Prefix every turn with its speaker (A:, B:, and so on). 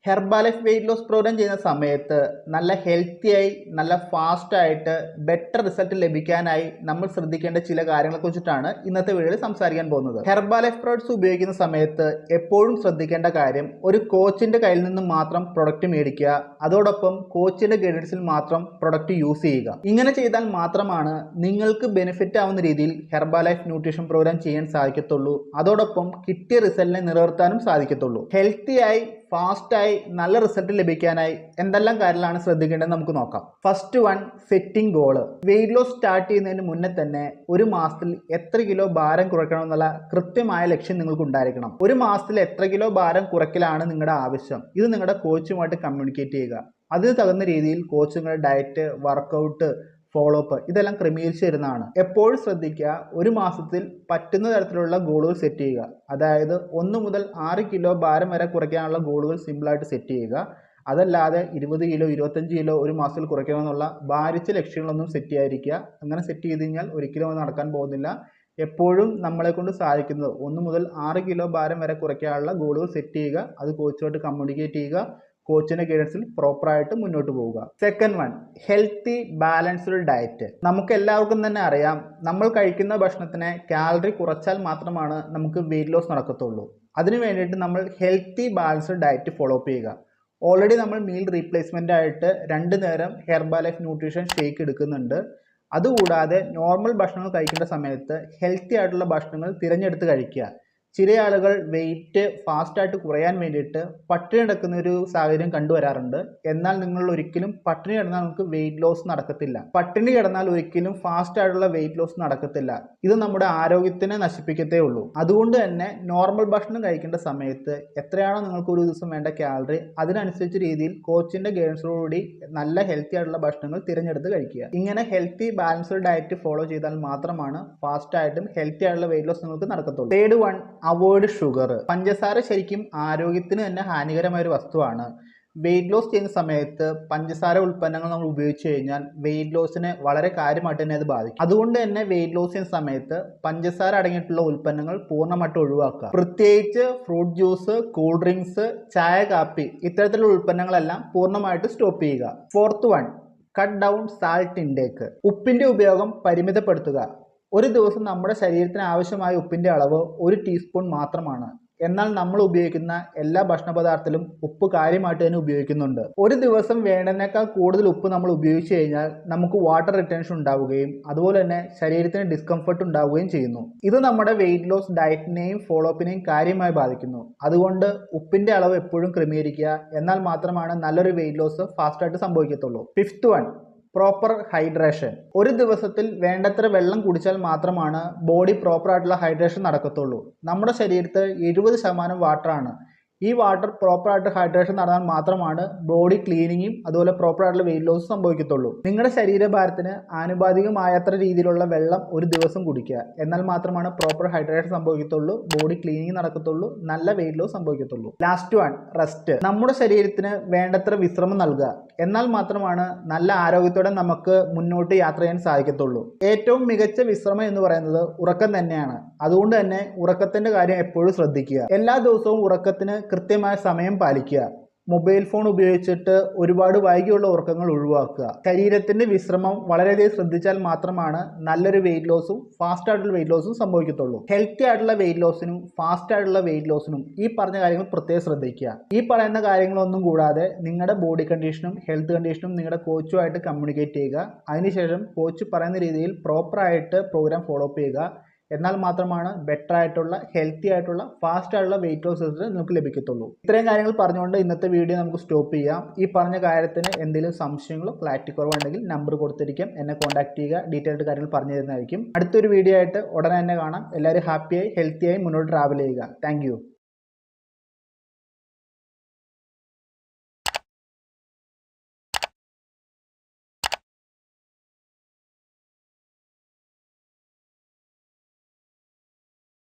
A: Herbalife weight loss programme ചെയ്യുന്ന സമയത്ത് നല്ല ഹെൽത്തിയായി നല്ല ഫാസ്റ്റായിട്ട് ബെറ്റർ റിസൾട്ട് ലഭിക്കാനായി നമ്മൾ ശ്രദ്ധിക്കേണ്ട ചില കാര്യങ്ങളെ കുറിച്ചിട്ടാണ് ഇന്നത്തെ വീഡിയോയിൽ സംസാരിക്കാൻ പോകുന്നത്. ഹെർബാലൈഫ് പ്രോഡക്ട്സ് ഉപയോഗിക്കുന്ന സമയത്ത് എപ്പോഴും ശ്രദ്ധിക്കേണ്ട കാര്യം ഒരു കോച്ചിന്റെ കയ്യിൽ നിന്ന് മാത്രം പ്രൊഡക്റ്റ് മേടിക്കുക, അതോടൊപ്പം കോച്ചിന്റെ ഗൈഡൻസിൽ മാത്രം പ്രൊഡക്റ്റ് യൂസ് ചെയ്യുക. ഇങ്ങനെ ചെയ്താൽ മാത്രമാണ് നിങ്ങൾക്ക് ബെനിഫിറ്റ് ആവുന്ന രീതിയിൽ ഹെർബാലൈഫ് ന്യൂട്രീഷൻ പ്രോഗ്രാം ചെയ്യാൻ സാധിക്കത്തുള്ളൂ. അതോടൊപ്പം കിട്ടിയ റിസൾട്ടിനെ നിലനിർത്താനും സാധിക്കത്തുള്ളൂ. ഹെൽത്തിയായി ഫാസ്റ്റായി നല്ല റിസൾട്ട് ലഭിക്കാനായി എന്തെല്ലാം കാര്യങ്ങളാണ് ശ്രദ്ധിക്കേണ്ടത് നമുക്ക് നോക്കാം. First one, setting goal. Weight loss start ചെയ്യുന്നതിന് മുന്നേ തന്നെ ഒരു മാസത്തിൽ എത്ര കിലോ ഭാരം കുറയ്ക്കണം എന്നുള്ള കൃത്യമായ ലക്ഷ്യം നിങ്ങൾക്ക് ഉണ്ടായിരിക്കണം. ഒരു മാസത്തിൽ എത്ര കിലോ ഭാരം കുറയ്ക്കലാണ് നിങ്ങളുടെ ആവശ്യം, ഇത് നിങ്ങളുടെ കോച്ചുമായിട്ട് കമ്മ്യൂണിക്കേറ്റ് ചെയ്യുക. അതിന് തകുന്ന രീതിയിൽ കോച്ച് നിങ്ങളുടെ ഡയറ്റ്, വർക്കൗട്ട്, ഫോളോ അപ്പ് ഇതെല്ലാം ക്രമീകരിച്ച് തരുന്നതാണ്. എപ്പോഴും ശ്രദ്ധിക്കുക, ഒരു മാസത്തിൽ പറ്റുന്ന തരത്തിലുള്ള ഗോളുകൾ സെറ്റ് ചെയ്യുക. അതായത് 1 മുതൽ 6 കിലോ ഭാരം വരെ കുറയ്ക്കാനുള്ള ഗോളുകൾ സിമ്പിളായിട്ട് സെറ്റ് ചെയ്യുക. അതല്ലാതെ 20 കിലോ 25 കിലോ ഒരു മാസത്തിൽ കുറയ്ക്കണമെന്നുള്ള ഭാരിച്ച ലക്ഷ്യങ്ങളൊന്നും സെറ്റ് ചെയ്യാതിരിക്കുക. അങ്ങനെ സെറ്റ് ചെയ്ത് കഴിഞ്ഞാൽ ഒരിക്കലും അത് നടക്കാൻ പോകുന്നില്ല. എപ്പോഴും നമ്മളെ കൊണ്ട് സാധിക്കുന്നത് 1 മുതൽ 6 കിലോ ഭാരം വരെ കുറയ്ക്കാനുള്ള ഗോളുകൾ സെറ്റ് ചെയ്യുക. അത് കോച്ചുമായിട്ട് കമ്മ്യൂണിക്കേറ്റ് ചെയ്യുക. കോച്ചിന്റെ ഗൈഡൻസിൽ പ്രോപ്പറായിട്ട് മുന്നോട്ട് പോവുക. Second one, healthy balanced diet. നമുക്ക് എല്ലാവർക്കും തന്നെ അറിയാം, നമ്മൾ കഴിക്കുന്ന ഭക്ഷണത്തിനെ കാലറി കുറച്ചാൽ മാത്രമാണ് നമുക്ക് വെയിറ്റ് ലോസ് നടക്കത്തുള്ളൂ. അതിന് വേണ്ടിയിട്ട് നമ്മൾ healthy balanced diet follow up ചെയ്യുക. ഓൾറെഡി നമ്മൾ മീൽ റീപ്ലേസ്മെന്റ് ആയിട്ട് 2 നേരം ഹെർബാലൈഫ് ന്യൂട്രീഷൻ ഷേക്ക് എടുക്കുന്നുണ്ട്. അതുകൂടാതെ നോർമൽ ഭക്ഷണങ്ങൾ കഴിക്കേണ്ട സമയത്ത് ഹെൽത്തി ആയിട്ടുള്ള ഭക്ഷണങ്ങൾ തിരഞ്ഞെടുത്ത് കഴിക്കുക. ചില ആളുകൾ വെയിറ്റ് ഫാസ്റ്റായിട്ട് കുറയാൻ വേണ്ടിയിട്ട് പട്ടിണി കിടക്കുന്ന ഒരു സാഹചര്യം കണ്ടുവരാറുണ്ട്. എന്നാൽ നിങ്ങൾ ഒരിക്കലും പട്ടിണി കിടന്നാൽ നമുക്ക് വെയിറ്റ് ലോസ് നടക്കത്തില്ല. പട്ടിണി കിടന്നാൽ ഒരിക്കലും ഫാസ്റ്റ് ആയിട്ടുള്ള വെയിറ്റ് ലോസ് നടക്കത്തില്ല. ഇത് നമ്മുടെ ആരോഗ്യത്തിനെ നശിപ്പിക്കത്തേ ഉള്ളൂ. അതുകൊണ്ട് തന്നെ നോർമൽ ഭക്ഷണം കഴിക്കേണ്ട സമയത്ത് എത്രയാണോ നിങ്ങൾക്ക് ഒരു ദിവസം വേണ്ട കാലറി, അതിനനുസരിച്ച് രീതിയിൽ കോച്ചിന്റെ ഗൈഡൻസോടുകൂടി നല്ല ഹെൽത്തി ആയിട്ടുള്ള ഭക്ഷണങ്ങൾ തിരഞ്ഞെടുത്ത് കഴിക്കുക. ഇങ്ങനെ ഹെൽത്തി ബാലൻസ്ഡ് ഡയറ്റ് ഫോളോ ചെയ്താൽ മാത്രമാണ് ഫാസ്റ്റായിട്ടും ഹെൽത്തി ആയിട്ടുള്ള വെയിറ്റ് ലോസ് നിങ്ങൾക്ക് നടക്കത്തുള്ളൂ. Third one, avoid sugar. പഞ്ചസാര ശരിക്കും ആരോഗ്യത്തിന് തന്നെ ഹാനികരമായ ഒരു വസ്തുവാണ്. വെയിറ്റ് ലോസ് ചെയ്യുന്ന സമയത്ത് പഞ്ചസാര ഉൽപ്പന്നങ്ങൾ നമ്മൾ ഉപയോഗിച്ച് കഴിഞ്ഞാൽ വെയിറ്റ് ലോസിനെ വളരെ കാര്യമായിട്ട് തന്നെ അത് ബാധിക്കും. അതുകൊണ്ട് തന്നെ വെയിറ്റ് ലോസ് ചെയ്യുന്ന സമയത്ത് പഞ്ചസാര അടങ്ങിയിട്ടുള്ള ഉൽപ്പന്നങ്ങൾ പൂർണ്ണമായിട്ട് ഒഴിവാക്കുക. പ്രത്യേകിച്ച് ഫ്രൂട്ട് ജ്യൂസ്, കൂൾ ഡ്രിങ്ക്സ്, ചായ, കാപ്പി ഇത്തരത്തിലുള്ള ഉൽപ്പന്നങ്ങളെല്ലാം പൂർണ്ണമായിട്ട് സ്റ്റോപ്പ് ചെയ്യുക. Fourth one, cut down salt intake. ഉപ്പിന്റെ ഉപയോഗം പരിമിതപ്പെടുത്തുക. ഒരു ദിവസം നമ്മുടെ ശരീരത്തിന് ആവശ്യമായ ഉപ്പിന്റെ അളവ് 1 ടീസ്പൂൺ മാത്രമാണ്. എന്നാൽ നമ്മൾ ഉപയോഗിക്കുന്ന എല്ലാ ഭക്ഷണ പദാർത്ഥത്തിലും ഉപ്പ് കാര്യമായിട്ട് തന്നെ ഉപയോഗിക്കുന്നുണ്ട്. ഒരു ദിവസം വേണ്ടതിനേക്കാൾ കൂടുതൽ ഉപ്പ് നമ്മൾ ഉപയോഗിച്ച് കഴിഞ്ഞാൽ നമുക്ക് വാട്ടർ റിട്ടൻഷൻ ഉണ്ടാവുകയും അതുപോലെ തന്നെ ശരീരത്തിന് ഡിസ്കംഫർട്ട് ഉണ്ടാവുകയും ചെയ്യുന്നു. ഇത് നമ്മുടെ വെയിറ്റ് ലോസ് ഡയറ്റിനെയും ഫോളോ അപ്പിനെയും കാര്യമായി ബാധിക്കുന്നു. അതുകൊണ്ട് ഉപ്പിന്റെ അളവ് എപ്പോഴും ക്രമീകരിക്കുക. എന്നാൽ മാത്രമാണ് നല്ലൊരു വെയിറ്റ് ലോസ് ഫാസ്റ്റായിട്ട് സംഭവിക്കത്തുള്ളൂ. Fifth one, proper hydration. ഒരു ദിവസത്തിൽ വേണ്ടത്ര വെള്ളം കുടിച്ചാൽ മാത്രമാണ് ബോഡി പ്രോപ്പർ ആയിട്ടുള്ള ഹൈഡ്രേഷൻ നടക്കത്തുള്ളൂ. നമ്മുടെ ശരീരത്തിൽ 70% വാട്ടറാണ്. ഈ വാട്ടർ പ്രോപ്പറായിട്ട് ഹൈഡ്രേഷൻ നടന്നാൽ മാത്രമാണ് ബോഡി ക്ലീനിങ്ങും അതുപോലെ പ്രോപ്പറായിട്ടുള്ള വെയിറ്റ് ലോസ് സംഭവിക്കത്തുള്ളൂ. നിങ്ങളുടെ ശരീരഭാരത്തിന് ആനുപാതികമായത്ര രീതിയിലുള്ള വെള്ളം ഒരു ദിവസം കുടിക്കുക. എന്നാൽ മാത്രമാണ് പ്രോപ്പർ ഹൈഡ്രേഷൻ സംഭവിക്കത്തുള്ളൂ, ബോഡി ക്ലീനിങ് നടക്കത്തുള്ളൂ, നല്ല വെയിറ്റ് ലോസ് സംഭവിക്കത്തുള്ളൂ. Last one, rest. നമ്മുടെ ശരീരത്തിന് വേണ്ടത്ര വിശ്രമം നൽകുക. എന്നാൽ മാത്രമാണ് നല്ല ആരോഗ്യത്തോടെ നമുക്ക് മുന്നോട്ട് യാത്ര ചെയ്യാൻ സാധിക്കത്തുള്ളൂ. ഏറ്റവും മികച്ച വിശ്രമം എന്ന് പറയുന്നത് ഉറക്കം തന്നെയാണ്. അതുകൊണ്ട് തന്നെ ഉറക്കത്തിന്റെ കാര്യം എപ്പോഴും ശ്രദ്ധിക്കുക. എല്ലാ ദിവസവും ഉറക്കത്തിന് കൃത്യമായ സമയം പാലിക്കുക. മൊബൈൽ ഫോൺ ഉപയോഗിച്ചിട്ട് ഒരുപാട് വൈകിയുള്ള ഉറക്കങ്ങൾ ഒഴിവാക്കുക. ശരീരത്തിന്റെ വിശ്രമം വളരെയധികം ശ്രദ്ധിച്ചാൽ മാത്രമാണ് നല്ലൊരു വെയിറ്റ് ലോസും ഫാസ്റ്റ് ആയിട്ടുള്ള വെയിറ്റ് ലോസും സംഭവിക്കത്തുള്ളൂ. ഹെൽത്തി ആയിട്ടുള്ള വെയിറ്റ് ലോസിനും ഫാസ്റ്റ് ആയിട്ടുള്ള വെയിറ്റ് ലോസിനും ഈ പറഞ്ഞ കാര്യങ്ങൾ പ്രത്യേകം ശ്രദ്ധിക്കുക. ഈ പറയുന്ന കാര്യങ്ങളൊന്നും കൂടാതെ നിങ്ങളുടെ ബോഡി കണ്ടീഷനും ഹെൽത്ത് കണ്ടീഷനും നിങ്ങളുടെ കോച്ചുമായിട്ട് കമ്മ്യൂണിക്കേറ്റ് ചെയ്യുക. അതിനുശേഷം കോച്ച് പറയുന്ന രീതിയിൽ പ്രോപ്പറായിട്ട് പ്രോഗ്രാം ഫോളോ അപ്പ് ചെയ്യുക. എന്നാൽ മാത്രമാണ് ബെറ്റർ ആയിട്ടുള്ള ഹെൽത്തി ആയിട്ടുള്ള ഫാസ്റ്റ് ആയിട്ടുള്ള വെയിറ്റ് ലോസ് റിസൾട്ട് നിങ്ങൾക്ക് ലഭിക്കത്തുള്ളൂ. ഇത്രയും കാര്യങ്ങൾ പറഞ്ഞുകൊണ്ട് ഇന്നത്തെ വീഡിയോ നമുക്ക് സ്റ്റോപ്പ് ചെയ്യാം. ഈ പറഞ്ഞ കാര്യത്തിന് എന്തെങ്കിലും സംശയങ്ങളോ ക്ലാരിറ്റി കുറവുണ്ടെങ്കിൽ നമ്പർ കൊടുത്തിരിക്കും, എന്നെ കോൺടാക്ട് ചെയ്യുക. ഡീറ്റെയിൽഡ് കാര്യങ്ങൾ പറഞ്ഞു തരുന്നതായിരിക്കും. അടുത്തൊരു വീഡിയോ ആയിട്ട് ഉടനെ തന്നെ കാണാം. എല്ലാവരും ഹാപ്പിയായി ഹെൽത്തിയായി മുന്നോട്ട് ട്രാവൽ ചെയ്യുക. താങ്ക്